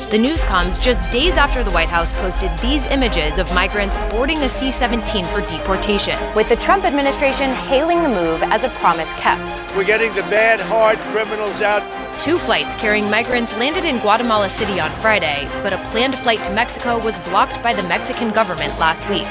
The news comes just days after the White House posted these images of migrants boarding a C-17 for deportation, with the Trump administration hailing the move as a promise kept. We're getting the bad, hard criminals out. 2 flights carrying migrants landed in Guatemala City on Friday, but a planned flight to Mexico was blocked by the Mexican government last week.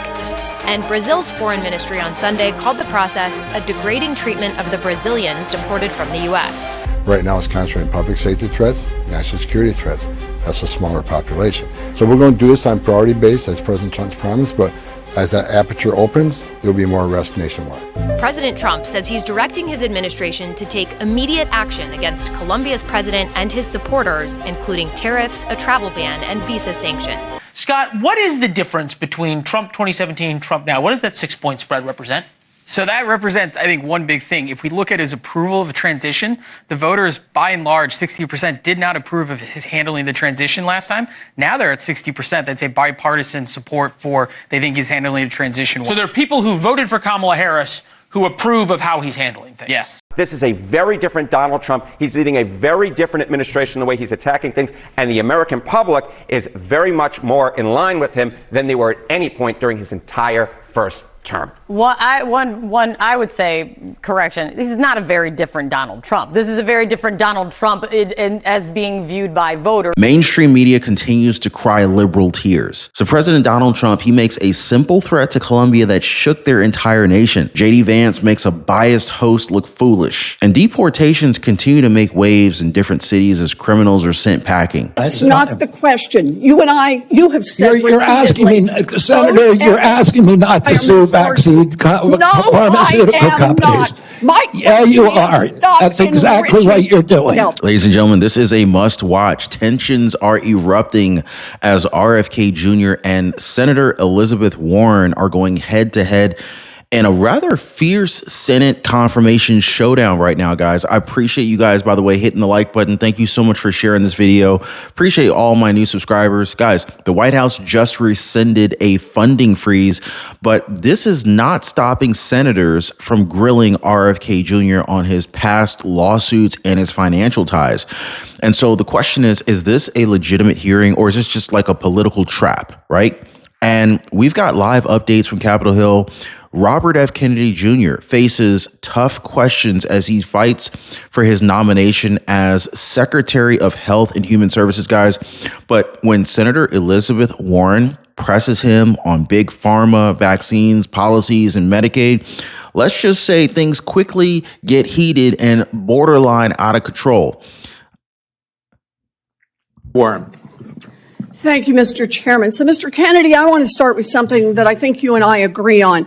And Brazil's foreign ministry on Sunday called the process a degrading treatment of the Brazilians deported from the U.S. Right now it's concentrating public safety threats, national security threats. That's a smaller population. So we're going to do this on priority base, as President Trump's promised, but as that aperture opens, there'll be more arrests nationwide. President Trump says he's directing his administration to take immediate action against Colombia's president and his supporters, including tariffs, a travel ban, and visa sanctions. Scott, what is the difference between Trump 2017 and Trump now? What does that 6-point spread represent? So that represents, I think, one big thing. If we look at his approval of a transition, the voters, by and large, 60% did not approve of his handling the transition last time. Now they're at 60%. That's a bipartisan support for, they think he's handling the transition well. So there are people who voted for Kamala Harris who approve of how he's handling things. Yes. This is a very different Donald Trump. He's leading a very different administration, the way he's attacking things, and the American public is very much more in line with him than they were at any point during his entire first term. Well, I would say, correction, this is not a very different Donald Trump. This is a very different Donald Trump as being viewed by voters. Mainstream media continues to cry liberal tears. So President Donald Trump, he makes a simple threat to Colombia that shook their entire nation. JD Vance makes a biased host look foolish. And deportations continue to make waves in different cities as criminals are sent packing. That's not the question. You have said you're asking me, Senator, you're asking me not to sue vaccine pharmaceutical companies. Yeah, you are. That's exactly what you're doing. Ladies and gentlemen, this is a must watch. Tensions are erupting as RFK Jr. and Senator Elizabeth Warren are going head to head in a rather fierce Senate confirmation showdown right now, guys. I appreciate you guys, by the way, hitting the like button. Thank you so much for sharing this video. Appreciate all my new subscribers. Guys, the White House just rescinded a funding freeze, but this is not stopping senators from grilling RFK Jr. on his past lawsuits and his financial ties. And so the question is this a legitimate hearing, or is this just like a political trap, right? And we've got live updates from Capitol Hill. Robert F. Kennedy Jr. faces tough questions as he fights for his nomination as Secretary of Health and Human Services, guys. But when Senator Elizabeth Warren presses him on big pharma, vaccines, policies, and Medicaid, let's just say things quickly get heated and borderline out of control. Warren. Thank you, Mr. Chairman. So, Mr. Kennedy, I want to start with something that I think you and I agree on,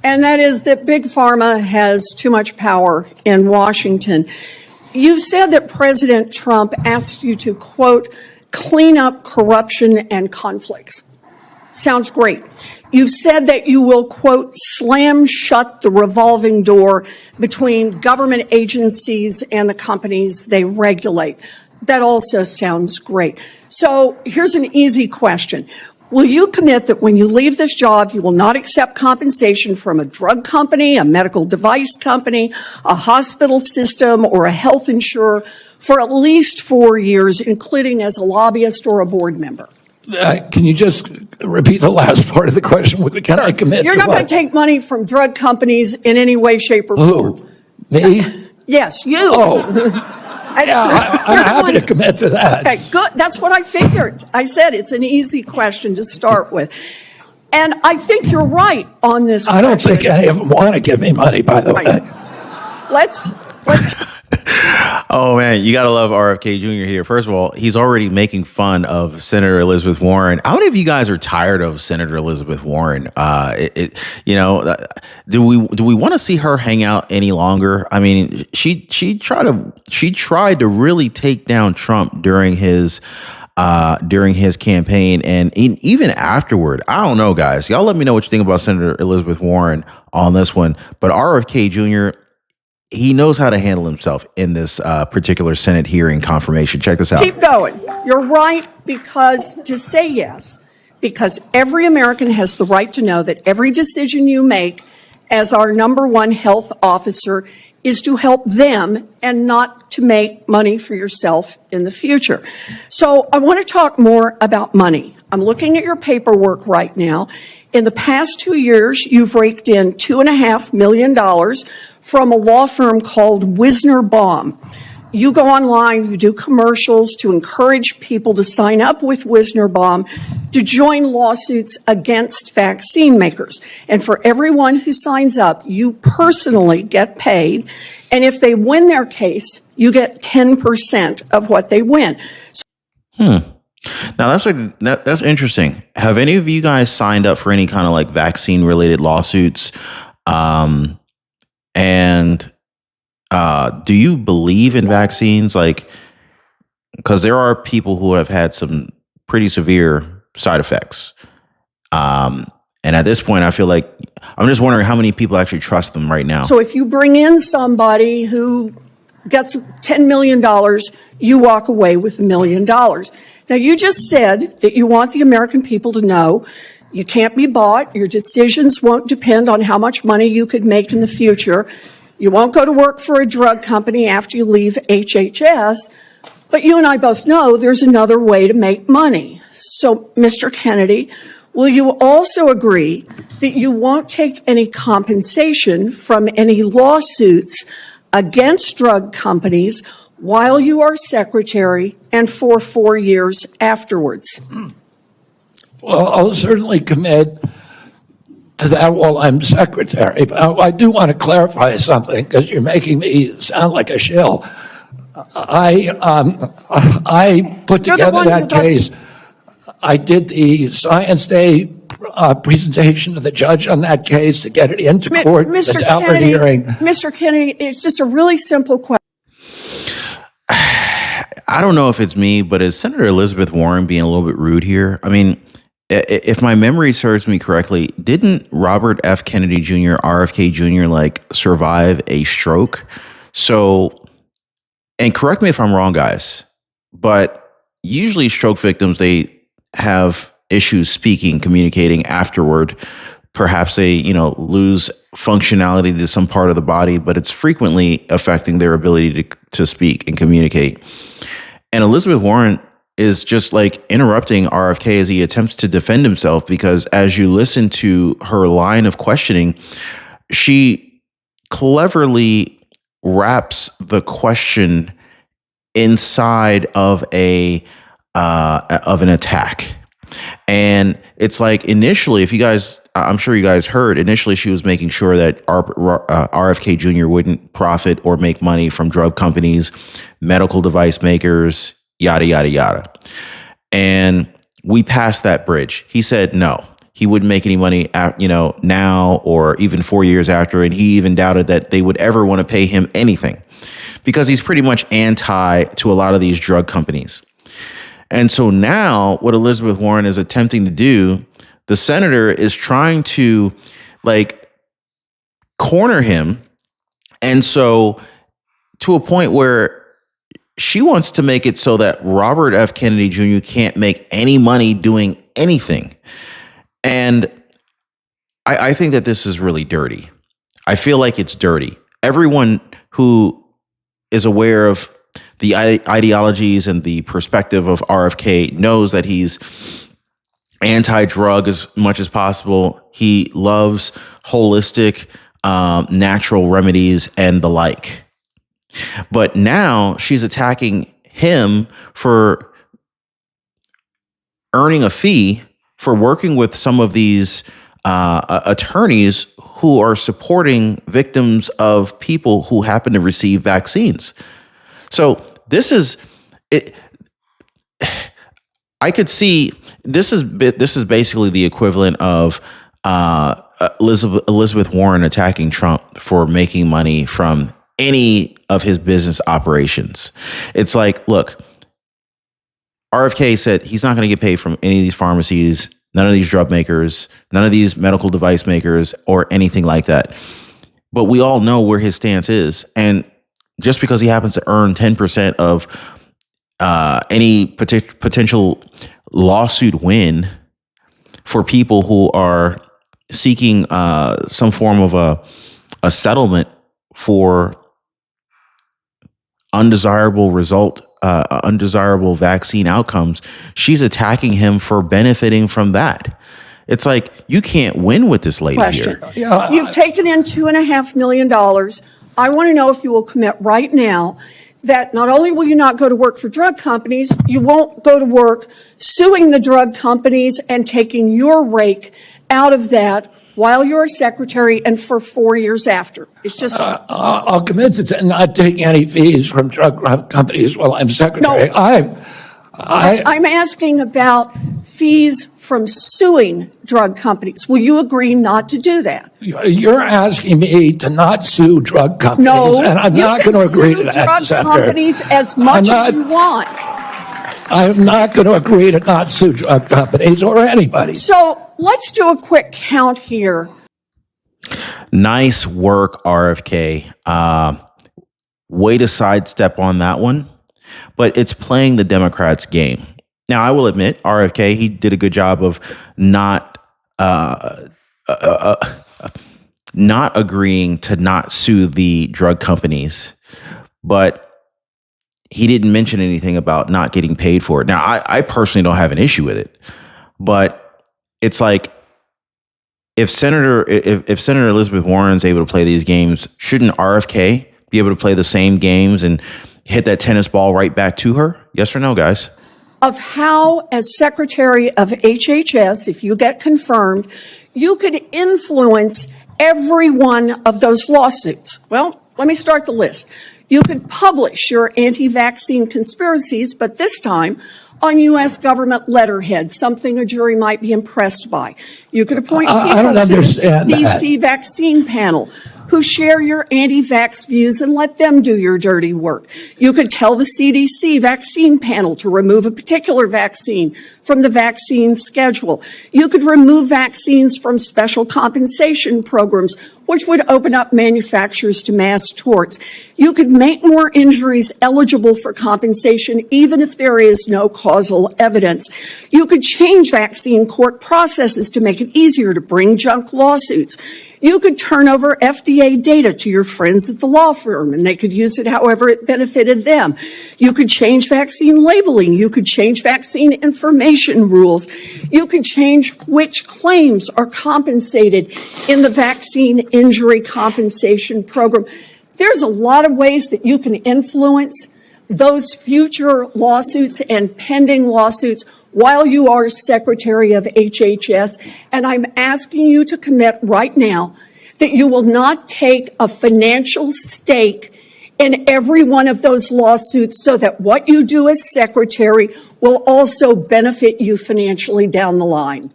and that is that Big Pharma has too much power in Washington. You've said that President Trump asked you to, quote, clean up corruption and conflicts. Sounds great. You've said that you will, quote, slam shut the revolving door between government agencies and the companies they regulate. That also sounds great. So here's an easy question. Will you commit that when you leave this job, you will not accept compensation from a drug company, a medical device company, a hospital system, or a health insurer for at least 4 years, including as a lobbyist or a board member? Can you just repeat the last part of the question? Can I commit? You're not going to take money from drug companies in any way, shape, or form. Who? Me? Yes, you. Oh. Yeah, I'm happy to commit to that. Okay, good. That's what I figured. I said it's an easy question to start with. And I think you're right on this question. I don't think any of them want to give me money, by the way. Let's Oh, man, you got to love RFK Jr. here. First of all, he's already making fun of Senator Elizabeth Warren. How many of you guys are tired of Senator Elizabeth Warren? Do we want to see her hang out any longer? I mean, she tried to really take down Trump during his campaign, and even afterward. I don't know, guys. Y'all let me know what you think about Senator Elizabeth Warren on this one. But RFK Jr., he knows how to handle himself in this particular Senate hearing confirmation. Check this out. Keep going. You're right, because to say yes, because every American has the right to know that every decision you make as our #1 health officer is to help them and not to make money for yourself in the future. So I want to talk more about money. I'm looking at your paperwork right now. In the past 2 years, you've raked in $2.5 million from a law firm called Wisner Baum. You go online, you do commercials to encourage people to sign up with Wisner Baum to join lawsuits against vaccine makers. And for everyone who signs up, you personally get paid. And if they win their case, you get 10% of what they win. Now that's interesting. Have any of you guys signed up for any kind of like vaccine related lawsuits? Do you believe in vaccines? Like, because there are people who have had some pretty severe side effects. And at this point, I feel like I'm just wondering how many people actually trust them right now. So if you bring in somebody who gets $10 million, you walk away with $1 million. Now, you just said that you want the American people to know you can't be bought. Your decisions won't depend on how much money you could make in the future. You won't go to work for a drug company after you leave HHS. But you and I both know there's another way to make money. So, Mr. Kennedy, will you also agree that you won't take any compensation from any lawsuits against drug companies while you are secretary and for 4 years afterwards? Well, I'll certainly commit to that while I'm secretary. But I do want to clarify something because you're making me sound like a shill. I put together that case. I did the Science Day presentation to the judge on that case to get it into court. Mr. The Albert Kennedy, hearing. Mr. Kennedy, it's just a really simple question. I don't know if it's me, but is Senator Elizabeth Warren being a little bit rude here? I mean, if my memory serves me correctly, didn't Robert F. Kennedy Jr., RFK Jr., like survive a stroke? So, and correct me if I'm wrong, guys, but usually stroke victims, they have issues speaking, communicating afterward. Perhaps they, lose functionality to some part of the body, but it's frequently affecting their ability to speak and communicate. And Elizabeth Warren is just like interrupting RFK as he attempts to defend himself, because as you listen to her line of questioning, she cleverly wraps the question inside of an attack. And it's like initially, I'm sure you guys heard, initially she was making sure that RFK Jr. wouldn't profit or make money from drug companies, medical device makers, yada, yada, yada. And we passed that bridge. He said no, he wouldn't make any money, now or even 4 years after. And he even doubted that they would ever want to pay him anything because he's pretty much anti to a lot of these drug companies. And so now what Elizabeth Warren is attempting to do, the senator is trying to corner him. And so to a point where she wants to make it so that Robert F. Kennedy Jr. can't make any money doing anything. And I think that this is really dirty. I feel like it's dirty. Everyone who is aware of the ideologies and the perspective of RFK knows that he's anti-drug as much as possible. He loves holistic, natural remedies and the like. But now she's attacking him for earning a fee for working with some of these attorneys who are supporting victims of people who happen to receive vaccines. So this is it. I could see this is basically the equivalent of Elizabeth Warren attacking Trump for making money from any of his business operations. It's like, look, RFK said he's not going to get paid from any of these pharmacies, none of these drug makers, none of these medical device makers, or anything like that. But we all know where his stance is. And just because he happens to earn 10% of any potential lawsuit win for people who are seeking some form of a settlement for undesirable vaccine outcomes, she's attacking him for benefiting from that. It's like, you can't win with this lady Question. here. You've taken in $2.5 million. I want to know if you will commit right now that not only will you not go to work for drug companies, you won't go to work suing the drug companies and taking your rake out of that while you're secretary and for 4 years after. It's just... I'll commit to not taking any fees from drug companies while I'm secretary. No. I'm asking about fees from suing drug companies. Will you agree not to do that? You're asking me to not sue drug companies, No, and I'm not going to agree to that, drug Senator. companies as much as you want. I'm not going to agree to not sue drug companies or anybody. So let's do a quick count here. Nice work, RFK. Way to sidestep on that one. But it's playing the Democrats' game. Now, I will admit, RFK, he did a good job of not agreeing to not sue the drug companies, but he didn't mention anything about not getting paid for it. Now, I personally don't have an issue with it, but it's like, if Senator Elizabeth Warren's able to play these games, shouldn't RFK be able to play the same games and hit that tennis ball right back to her? Yes or no, guys? Of how, as Secretary of HHS, if you get confirmed, you could influence every one of those lawsuits. Well, let me start the list. You could publish your anti-vaccine conspiracies, but this time on U.S. government letterhead, something a jury might be impressed by. You could appoint people to the CDC vaccine panel who share your anti-vax views and let them do your dirty work. You could tell the CDC vaccine panel to remove a particular vaccine from the vaccine schedule. You could remove vaccines from special compensation programs, which would open up manufacturers to mass torts. You could make more injuries eligible for compensation even if there is no causal evidence. You could change vaccine court processes to make it easier to bring junk lawsuits. You could turn over FDA data to your friends at the law firm, and they could use it however it benefited them. You could change vaccine labeling. You could change vaccine information rules. You could change which claims are compensated in the vaccine injury compensation program. There's a lot of ways that you can influence those future lawsuits and pending lawsuits while you are Secretary of HHS, and I'm asking you to commit right now that you will not take a financial stake in every one of those lawsuits so that what you do as Secretary will also benefit you financially down the line.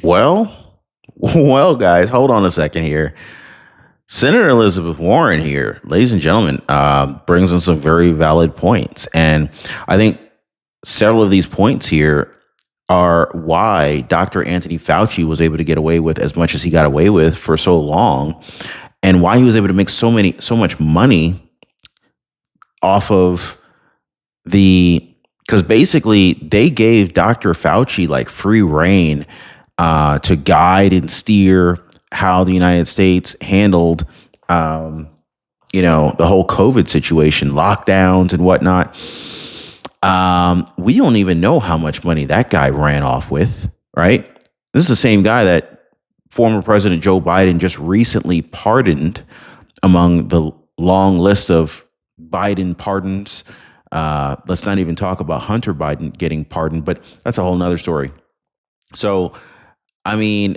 Well, guys, hold on a second here. Senator Elizabeth Warren here, ladies and gentlemen, brings in some very valid points. And I think several of these points here are why Dr. Anthony Fauci was able to get away with as much as he got away with for so long, and why he was able to make so much money off of because basically they gave Dr. Fauci like free reign to guide and steer how the United States handled, the whole COVID situation, lockdowns and whatnot. We don't even know how much money that guy ran off with, right? This is the same guy that former President Joe Biden just recently pardoned among the long list of Biden pardons. Let's not even talk about Hunter Biden getting pardoned, but that's a whole nother story. So, I mean,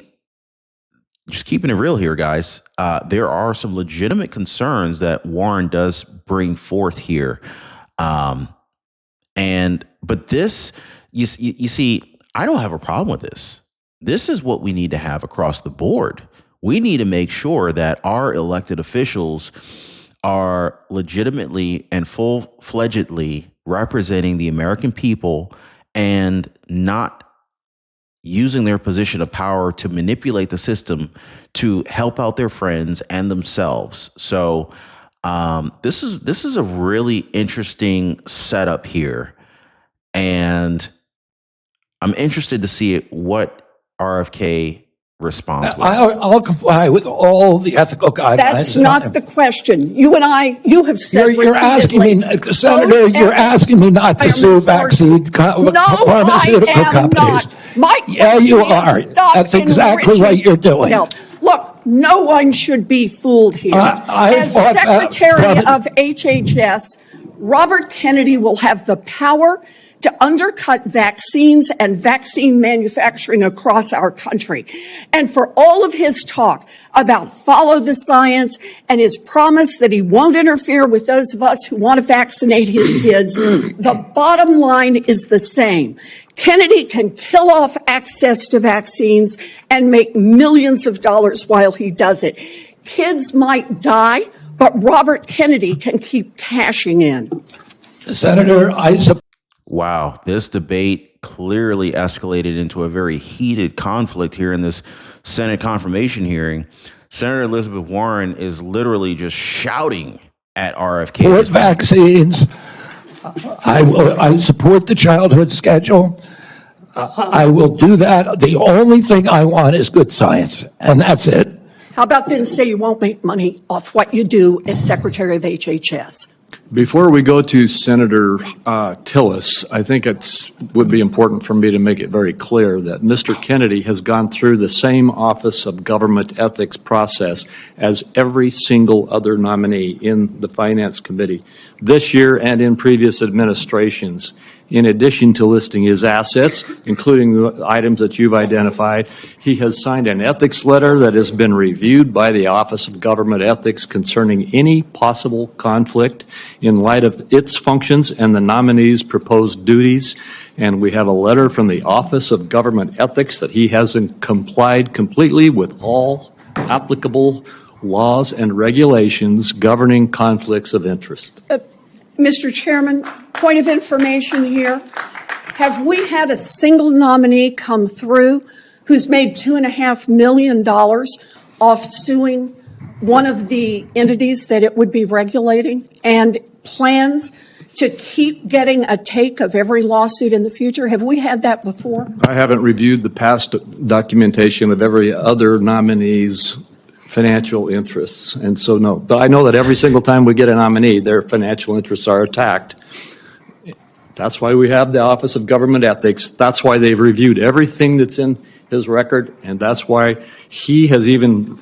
just keeping it real here, guys, there are some legitimate concerns that Warren does bring forth here. But this, you see, I don't have a problem with this. This is what we need to have across the board. We need to make sure that our elected officials are legitimately and full-fledgedly representing the American people and not using their position of power to manipulate the system to help out their friends and themselves. So this is a really interesting setup here. And I'm interested to see what RFK response with? I'll comply with all the ethical guidelines. That's not the question. You have said You're asking me, Senator, you're asking me not to sue vaccine pharmaceutical companies. Yeah, you are. That's exactly what you're doing. Look, no one should be fooled here. As Secretary of HHS, Robert Kennedy will have the power to undercut vaccines and vaccine manufacturing across our country. And for all of his talk about follow the science and his promise that he won't interfere with those of us who want to vaccinate his kids, the bottom line is the same. Kennedy can kill off access to vaccines and make millions of dollars while he does it. Kids might die, but Robert Kennedy can keep cashing in. Senator, Wow, this debate clearly escalated into a very heated conflict here in this Senate confirmation hearing. Senator Elizabeth Warren is literally just shouting at RFK. Support vaccines. I support the childhood schedule. I will do that. The only thing I want is good science, and that's it. How about then say you won't make money off what you do as Secretary of HHS? Before we go to Senator Tillis, I think it would be important for me to make it very clear that Mr. Kennedy has gone through the same Office of Government Ethics process as every single other nominee in the Finance Committee this year and in previous administrations. In addition to listing his assets, including the items that you've identified, he has signed an ethics letter that has been reviewed by the Office of Government Ethics concerning any possible conflict in light of its functions and the nominee's proposed duties. And we have a letter from the Office of Government Ethics that he hasn't complied completely with all applicable laws and regulations governing conflicts of interest. Mr. Chairman, point of information here. Have we had a single nominee come through who's made $2.5 million off suing one of the entities that it would be regulating and plans to keep getting a take of every lawsuit in the future? Have we had that before? I haven't reviewed the past documentation of every other nominee's financial interests, and so no. But I know that every single time we get a nominee, their financial interests are attacked. That's why we have the Office of Government Ethics. That's why they've reviewed everything that's in his record, and that's why he has even,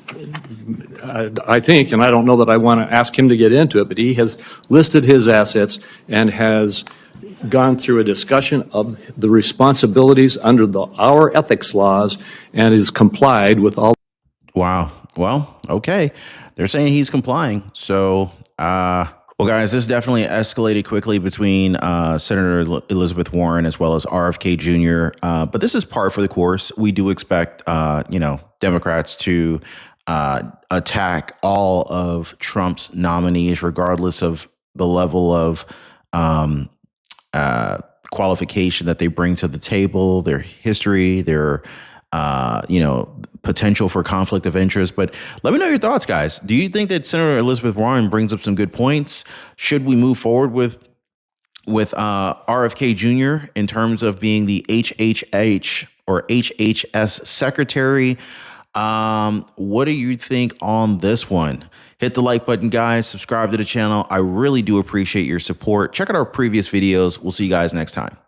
I think, and I don't know that I want to ask him to get into it, but he has listed his assets and has gone through a discussion of the responsibilities under our ethics laws and is complied with all. Wow. Well, okay. They're saying he's complying. So, well, guys, this definitely escalated quickly between Senator Elizabeth Warren as well as RFK Jr. But this is par for the course. We do expect, Democrats to attack all of Trump's nominees, regardless of the level of qualification that they bring to the table, their history, their potential for conflict of interest. But let me know your thoughts, guys. Do you think that Senator Elizabeth Warren brings up some good points? Should we move forward with RFK Jr. in terms of being the HHH or HHS secretary? What do you think on this one? Hit the like button, guys. Subscribe to the channel. I really do appreciate your support. Check out our previous videos. We'll see you guys next time.